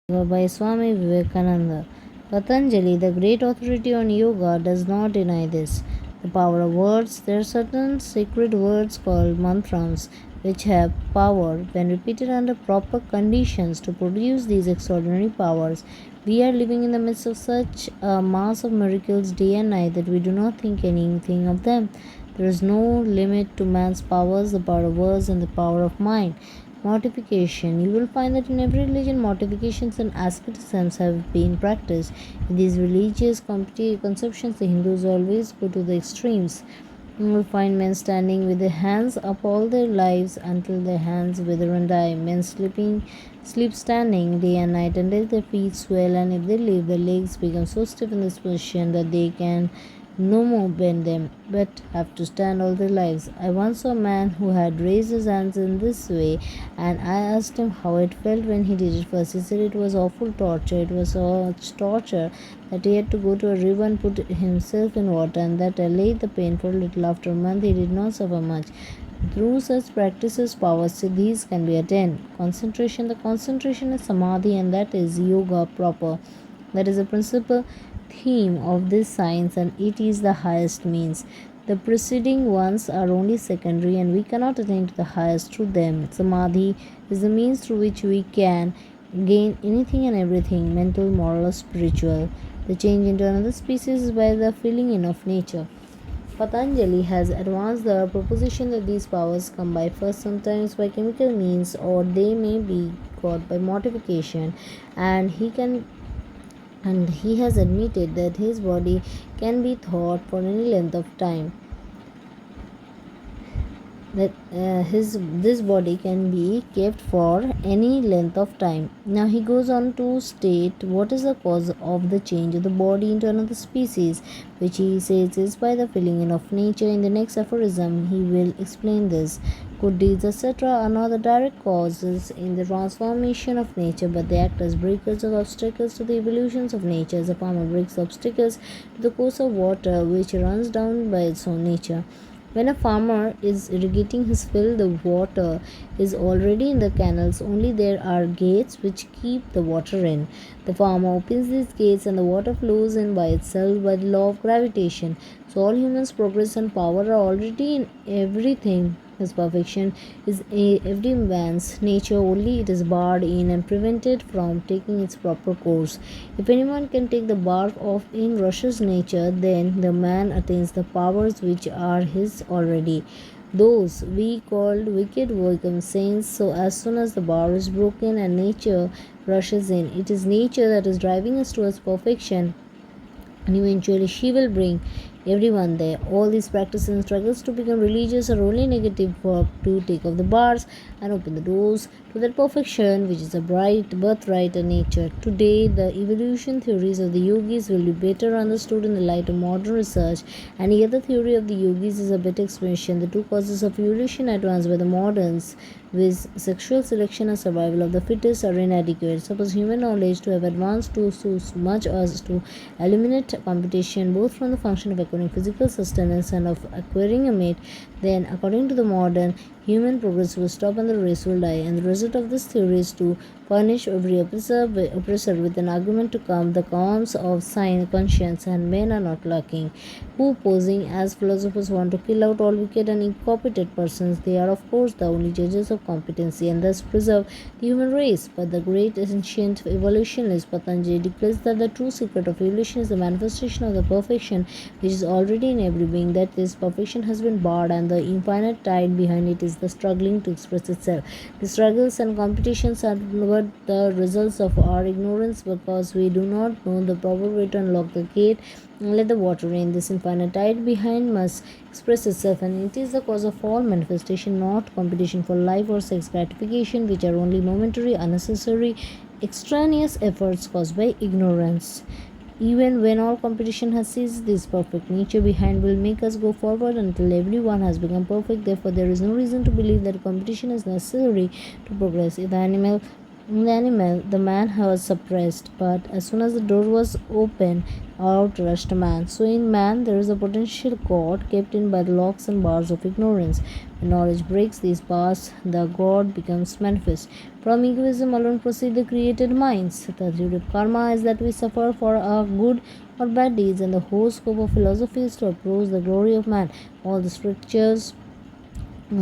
by Swami Vivekananda. Patanjali, the great authority on yoga, does not deny this. The power of words. There are certain sacred words called mantras which have power when repeated under proper conditions to produce these extraordinary powers. We are living in the midst of such a mass of miracles day and night that we do not think anything of them. There is no limit to man's powers, the power of words, and the power of mind. Mortification. You will find that in every religion, mortifications and asceticisms have been practiced. In these religious conceptions, the Hindus always go to the extremes. You will find men standing with their hands up all their lives until their hands wither and die. Men sleep standing day and night until their feet swell, and if they live, their legs become so stiff in this position that they can no more bend them, but have to stand all their lives. I once saw a man who had raised his hands in this way, and I asked him how it felt when he did it first. He said it was awful torture. It was such torture that he had to go to a river and put himself in water, and that allayed the pain for a little. After a month, he did not suffer much. Through such practices, powers these can be attained. Concentration. The concentration is samadhi, and that is yoga proper. That is the principal theme of this science, and it is the highest means. The preceding ones are only secondary, and we cannot attain to the highest through them. Samadhi is the means through which we can gain anything and everything, mental, moral, or spiritual. The change into another species is by the filling in of nature. Patanjali has advanced the proposition that these powers come by first, sometimes by chemical means, or they may be got by mortification, and he has admitted that his body can be thought for any length of time, that this body can be kept for any length of time. Now he goes on to state what is the cause of the change of the body into another species, which he says is by the filling in of nature. In the next aphorism he will explain this. Good deeds, etc., are not the direct causes in the transformation of nature, but they act as breakers of obstacles to the evolutions of nature, as a farmer breaks obstacles to the course of water which runs down by its own nature. When a farmer is irrigating his field, the water is already in the canals, only there are gates which keep the water in. The farmer opens these gates and the water flows in by itself by the law of gravitation. So all humans' progress and power are already in everything. His perfection is every man's nature, only it is barred in and prevented from taking its proper course. If anyone can take the bark off in Russia's nature, then the man attains the powers which are his already. Those we called wicked become saints, so as soon as the bar is broken and nature rushes in, it is nature that is driving us towards perfection, and eventually she will bring everyone there. All these practices and struggles to become religious are only negative work to take off the bars and open the doors to that perfection which is a bright birthright and nature. Today, the evolution theories of the yogis will be better understood in the light of modern research, and yet the theory of the yogis is a better explanation. The two causes of evolution advanced by the moderns, with sexual selection and survival of the fittest, are inadequate. Suppose human knowledge to have advanced to so much as to eliminate competition both from the function of acquiring physical sustenance and of acquiring a mate, then according to the modern, human progress will stop and the race will die. And the result of this theory is to punish every oppressor with an argument to calm the qualms of conscience, and men are not lacking, who, posing as philosophers, want to kill out all wicked and incompetent persons. They are, of course, the only judges of competency, and thus preserve the human race. But the great ancient evolutionist Patanjali declares that the true secret of evolution is the manifestation of the perfection which is already in every being. That this perfection has been barred, and the infinite tide behind it is the struggling to express itself. The struggles and competitions are but the results of our ignorance, because we do not know the proper way to unlock the gate and let the water in. This infinite tide behind must express itself, and it is the cause of all manifestation, not competition for life or sex gratification, which are only momentary, unnecessary, extraneous efforts caused by ignorance. Even when all competition has ceased, this perfect nature behind will make us go forward until everyone has become perfect. Therefore, there is no reason to believe that competition is necessary to progress. If the animal The animal, the man was suppressed, but as soon as the door was opened, out rushed a man. So in man there is a potential God kept in by the locks and bars of ignorance. When knowledge breaks these bars, the God becomes manifest. From egoism alone proceed the created minds. The theory of karma is that we suffer for our good or bad deeds, and the whole scope of philosophy is to approach the glory of man. All the scriptures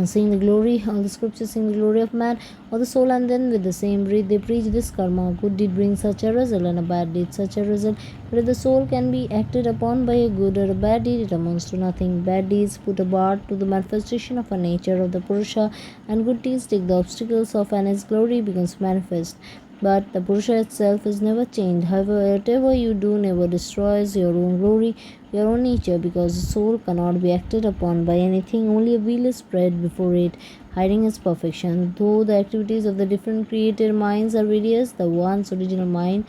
seeing the glory, all the scriptures sing the glory of man or the soul, and then with the same breath they preach this karma. Good deed brings such a result, and a bad deed such a result. But if the soul can be acted upon by a good or a bad deed, it amounts to nothing. Bad deeds put a bar to the manifestation of a nature of the Purusha, and good deeds take the obstacles off, and its glory becomes manifest. But the Purusha itself is never changed. However, whatever you do never destroys your own glory, your own nature, because the soul cannot be acted upon by anything. Only a wheel is spread before it, hiding its perfection. Though the activities of the different created minds are various, the one original mind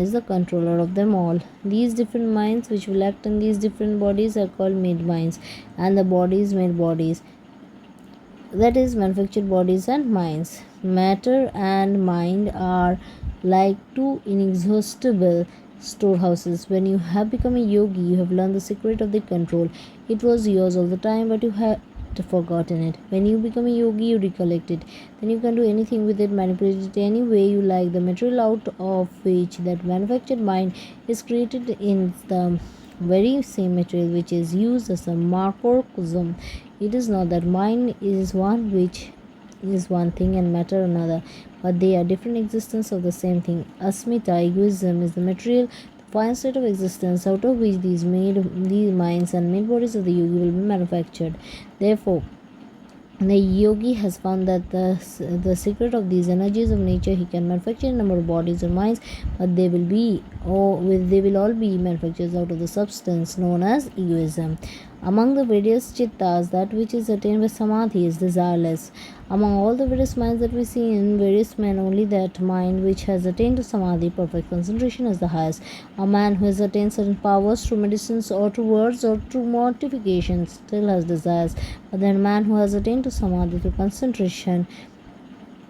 is the controller of them all. These different minds which will act in these different bodies are called made minds, and the bodies made bodies, that is manufactured bodies and minds. Matter and mind are like two inexhaustible storehouses. When you have become a yogi, you have learned the secret of the control. It was yours all the time, but you had forgotten it. When you become a yogi, you recollect it. Then you can do anything with it, manipulate it any way you like. The material out of which that manufactured mind is created in the very same material which is used as a macrocosm. It is not that mind is one which is one thing and matter another, but they are different existence of the same thing. Asmita, egoism, is the material, the fine state of existence out of which these minds and made bodies of the yogi will be manufactured. Therefore, the yogi has found that the secret of these energies of nature, he can manufacture a number of bodies or minds, but they will all be manufactured out of the substance known as egoism. Among the various chittas, that which is attained by samadhi is desireless. Among all the various minds that we see in various men, only that mind which has attained to samadhi, perfect concentration, is the highest. A man who has attained certain powers through medicines or through words or through mortifications still has desires, but that man who has attained to samadhi through concentration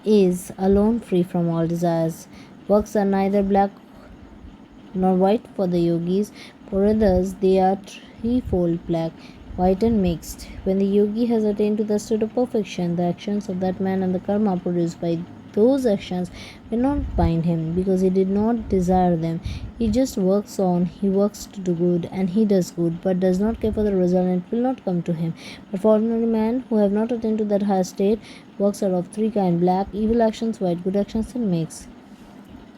is alone free from all desires. Works are neither black nor white for the yogis. For others, they are threefold black, white, and mixed. When the yogi has attained to the state of perfection, the actions of that man and the karma produced by those actions will not bind him, because he did not desire them. He just works on, he works to do good, and he does good, but does not care for the result, and it will not come to him. But for ordinary men who have not attained to that higher state, works are of three kinds: black, evil actions, white, good actions, and mixed.